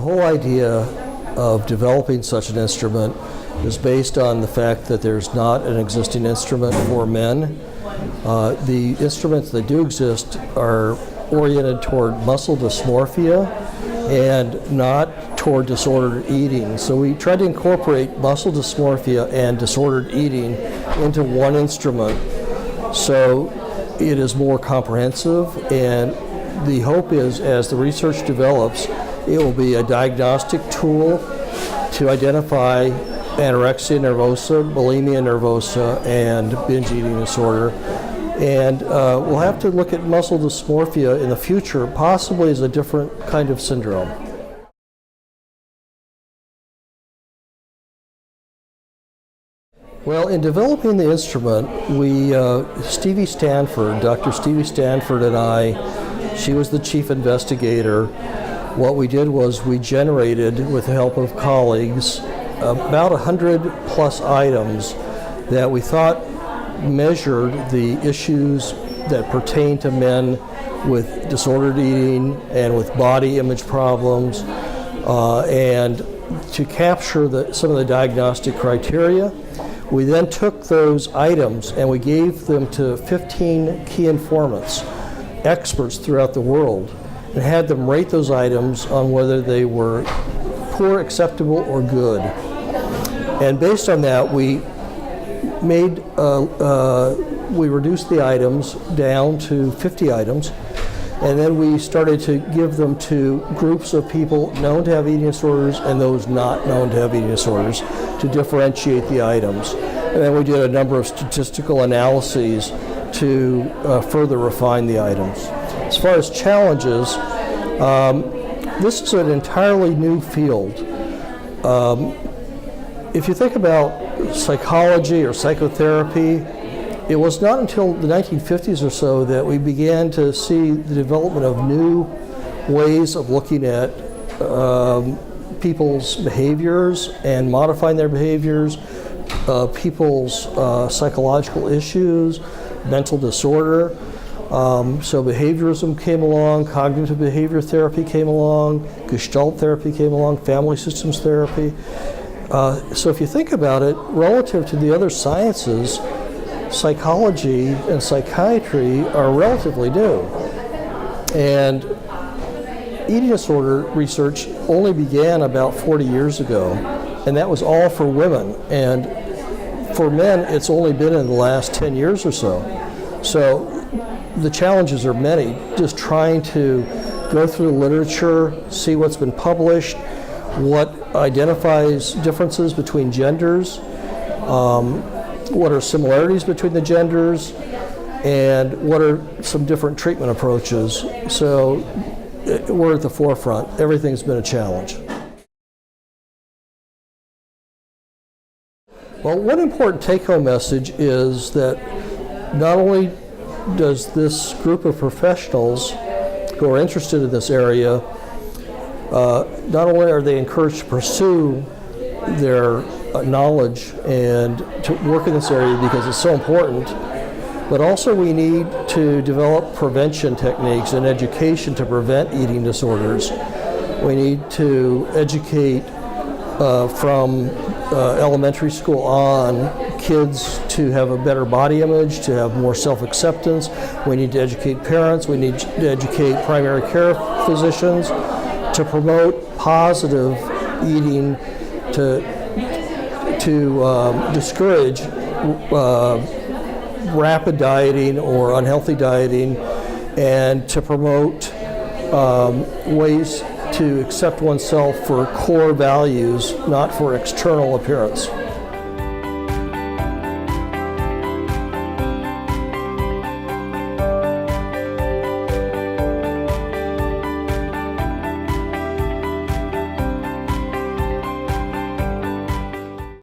whole idea of developing such an instrument is based on the fact that there's not an existing instrument for men. The instruments that do exist are oriented toward muscle dysmorphia and not toward disordered eating. So we tried to incorporate muscle dysmorphia and disordered eating into one instrument so it is more comprehensive, and the hope is as the research develops, it will be a diagnostic tool to identify anorexia nervosa, bulimia nervosa, and binge eating disorder. And we'll have to look at muscle dysmorphia in the future, possibly as a different kind of syndrome. Well, in developing the instrument, Dr. Stevie Stanford and I, she was the chief investigator. What we did was we generated, with the help of colleagues, about 100 plus items that we thought measured the issues that pertain to men with disordered eating and with body image problems, and to capture some of the diagnostic criteria. We then took those items and we gave them to 15 key informants, experts throughout the world, and had them rate those items on whether they were poor, acceptable, or good. And based on that, we reduced the items down to 50 items, and then we started to give them to groups of people known to have eating disorders and those not known to have eating disorders to differentiate the items. And then we did a number of statistical analyses to further refine the items. As far as challenges, this is an entirely new field. If you think about psychology or psychotherapy, it was not until the 1950s or so that we began to see the development of new ways of looking at people's behaviors and modifying their behaviors, people's psychological issues, mental disorder. So behaviorism came along, cognitive behavior therapy came along, Gestalt therapy came along, family systems therapy. So if you think about it, relative to the other sciences, psychology and psychiatry are relatively new. And eating disorder research only began about 40 years ago, and that was all for women. And for men, it's only been in the last 10 years or so. So the challenges are many, just trying to go through the literature, see what's been published, what identifies differences between genders, what are similarities between the genders, and what are some different treatment approaches. So we're at the forefront. Everything's been a challenge. Well, one important take-home message is that not only does this group of professionals who are interested in this area, not only are they encouraged to pursue their knowledge and to work in this area because it's so important, but also we need to develop prevention techniques and education to prevent eating disorders. We need to educate from elementary school on kids to have a better body image, to have more self-acceptance. We need to educate parents. We need to educate primary care physicians to promote positive eating, to discourage rapid dieting or unhealthy dieting, and to promote ways to accept oneself for core values, not for external appearance.